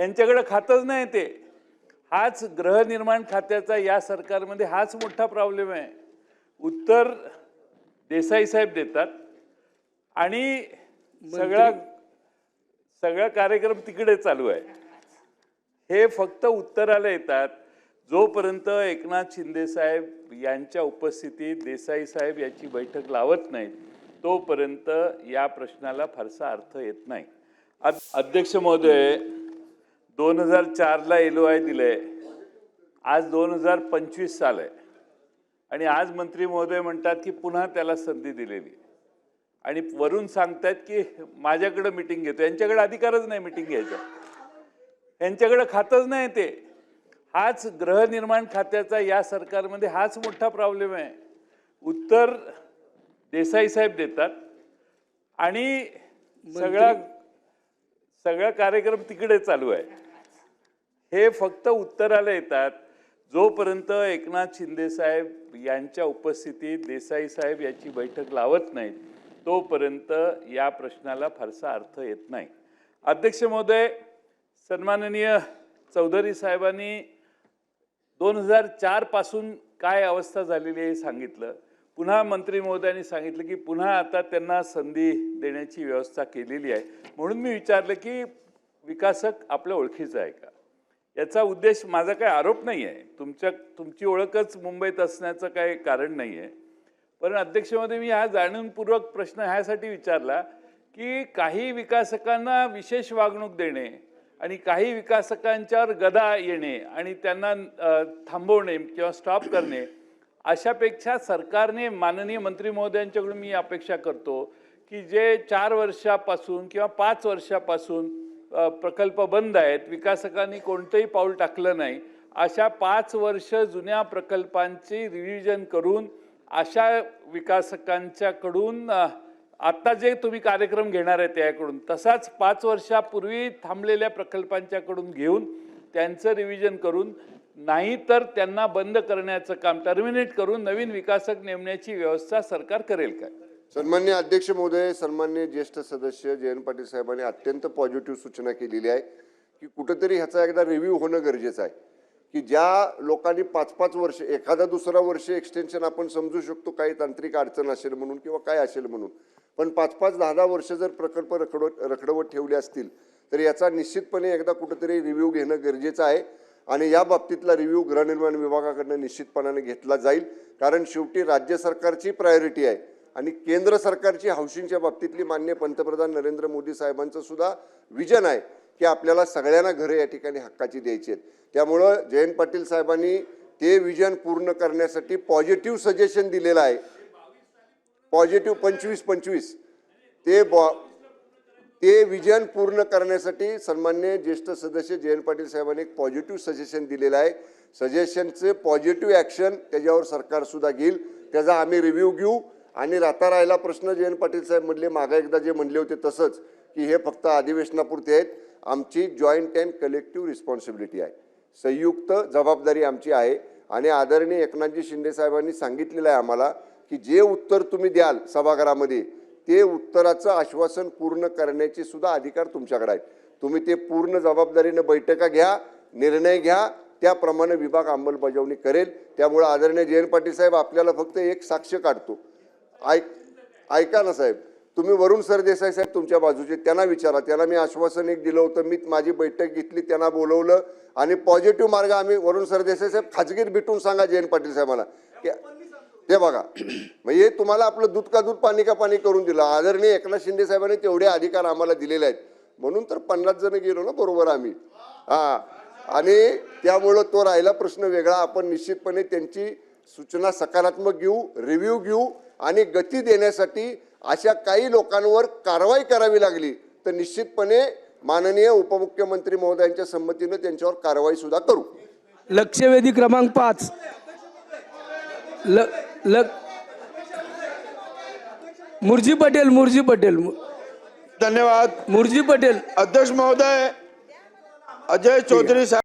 यांच्याकडे खातच नाही ते. हाच गृहनिर्माण खात्याचा या सरकारमध्ये हाच मोठा प्रॉब्लेम आहे. उत्तर देसाई साहेब देतात आणि सगळा कार्यक्रम तिकडे चालू आहे. हे फक्त उत्तराला येतात जोपर्यंत एकनाथ शिंदे साहेब यांच्या उपस्थितीत देसाई साहेब याची बैठक लावत नाहीत तोपर्यंत या प्रश्नाला फारसा अर्थ येत नाही. अध्यक्ष महोदय, 2004ला LOI दिले, आज 2025 साल आहे आणि आज मंत्री महोदय म्हणतात की पुन्हा त्याला संधी दिलेली आणि वरून सांगतात की माझ्याकडे मीटिंग घेतो. यांच्याकडे अधिकारच नाही मीटिंग घ्यायचा, यांच्याकडे खातच नाही ते. हाच गृहनिर्माण खात्याचा या सरकारमध्ये हाच मोठा प्रॉब्लेम आहे. उत्तर देसाई साहेब देतात आणि सगळा कार्यक्रम तिकडे चालू आहे. हे फक्त उत्तराला येतात जोपर्यंत एकनाथ शिंदे साहेब यांच्या उपस्थितीत देसाई साहेब याची बैठक लावत नाहीत तोपर्यंत या प्रश्नाला फारसा अर्थ येत नाही. अध्यक्ष महोदय, सन्माननीय चौधरी साहेबांनी 2004 पासून काय अवस्था झालेली आहे सांगितलं. पुन्हा मंत्री महोदयांनी सांगितलं की पुन्हा आता त्यांना संधी देण्याची व्यवस्था केलेली आहे. म्हणून मी विचारलं की विकासक आपल्या ओळखीचा आहे का. याचा उद्देश माझा काही आरोप नाही आहे, तुमची ओळखच मुंबईत असण्याचं काही कारण नाही आहे. पण अध्यक्ष महोदय, मी हा जाणूनपूर्वक प्रश्न ह्यासाठी विचारला की काही विकासकांना विशेष वागणूक देणे आणि काही विकासकांच्यावर गदा येणे आणि त्यांना थांबवणे किंवा स्टॉप करणे, अशापेक्षा सरकारने माननीय मंत्री महोदयांच्याकडून मी अपेक्षा करतो की जे 4 वर्षापासून किंवा 5 वर्षापासून प्रकल्प बंद आहेत, विकासकांनी कोणतंही पाऊल टाकलं नाही, अशा 5 वर्ष जुन्या प्रकल्पांची रिव्हिजन करून अशा विकासकांच्याकडून आत्ता जे तुम्ही कार्यक्रम घेणार आहे त्याकडून तसाच 5 वर्षापूर्वी थांबलेल्या प्रकल्पांच्याकडून घेऊन त्यांचं रिव्हिजन करून, नाही तर त्यांना बंद करण्याचं काम टर्मिनेट करून नवीन विकासक नेमण्याची व्यवस्था सरकार करेल काय. सन्माननीय अध्यक्ष महोदय, सन्माननीय ज्येष्ठ सदस्य जयंत पाटील साहेबांनी अत्यंत पॉझिटिव्ह सूचना केलेली आहे की कुठेतरी ह्याचा एकदा रिव्ह्यू होणं गरजेचं आहे की ज्या लोकांनी 5-5 वर्ष, एखादा दुसरा वर्ष एक्सटेन्शन आपण समजू शकतो काही तांत्रिक अडचण असेल म्हणून किंवा काय असेल म्हणून, पण 5-5, 10-10 वर्ष जर प्रकल्प रखडवत ठेवले असतील तर याचा निश्चितपणे एकदा कुठेतरी रिव्ह्यू घेणं गरजेचं आहे आणि या बाबतीतला रिव्ह्यू गृहनिर्माण विभागाकडनं निश्चितपणाने घेतला जाईल. कारण शेवटी राज्य सरकारची प्रायोरिटी आहे आणि केंद्र सरकारची हाऊसिंगच्या बाबतीतली माननीय पंतप्रधान नरेंद्र मोदी साहेबांचं सुद्धा विजन आहे की आपल्याला सगळ्यांना घरे या ठिकाणी हक्काची द्यायची आहेत. त्यामुळं जयंत पाटील साहेबांनी ते विजन पूर्ण करण्यासाठी पॉझिटिव्ह सजेशन दिलेलं आहे. पॉझिटिव्ह 25 ते विजन पूर्ण करण्यासाठी सन्माननीय ज्येष्ठ सदस्य जयंत पाटील साहेबांनी एक पॉझिटिव्ह सजेशन दिलेलं आहे. सजेशनचे पॉझिटिव्ह ॲक्शन त्याच्यावर सरकार सुद्धा घेईल, त्याचा आम्ही रिव्ह्यू घेऊ. आणि राहिला प्रश्न जयंत पाटील साहेब म्हणले मागे एकदा जे म्हणले होते तसंच की हे फक्त अधिवेशनापुरते आहेत. आमची जॉईंट अँड कलेक्टिव्ह रिस्पॉन्सिबिलिटी आहे, संयुक्त जबाबदारी आमची आहे आणि आदरणीय एकनाथजी शिंदे साहेबांनी सांगितलेलं आहे आम्हाला की जे उत्तर तुम्ही द्याल सभागृहामध्ये ते उत्तराचं आश्वासन पूर्ण करण्याचे सुद्धा अधिकार तुमच्याकडे आहेत. तुम्ही ते पूर्ण जबाबदारीने बैठका घ्या, निर्णय घ्या, त्याप्रमाणे विभाग अंमलबजावणी करेल. त्यामुळे आदरणीय जयंत पाटील साहेब, आपल्याला फक्त एक साक्ष काढतो. ऐका ना साहेब, तुम्ही वरुण सरदेसाई साहेब तुमच्या बाजूचे, त्यांना विचारा. त्याला मी आश्वासन एक दिलं होतं, मी माझी बैठक घेतली, त्यांना बोलवलं आणि पॉझिटिव्ह मार्ग आम्ही वरुण सरदेसाई साहेब खाजगीत भेटून सांगा जयंत पाटील साहेबांना ते बघा. म्हणजे तुम्हाला आपलं दूध का दूध पाणी का पाणी करून दिलं. आदरणीय एकनाथ शिंदे साहेबांनी तेवढे अधिकार आम्हाला दिलेले आहेत म्हणून तर 50 जण गेलो ना बरोबर आम्ही. आणि त्यामुळं तो राहिला प्रश्न वेगळा. आपण निश्चितपणे त्यांची सूचना सकारात्मक घेऊ, रिव्ह्यू घेऊ आणि गती देण्यासाठी अशा काही लोकांवर कारवाई करावी लागली तर निश्चितपणे माननीय उपमुख्यमंत्री महोदयांच्या संमतीने त्यांच्यावर कारवाई सुद्धा करू. लक्षवेधी क्रमांक 5 मुर्जी पटेल. धन्यवाद मुर्जी पटेल. अध्यक्ष महोदय, अजय चौधरी साहब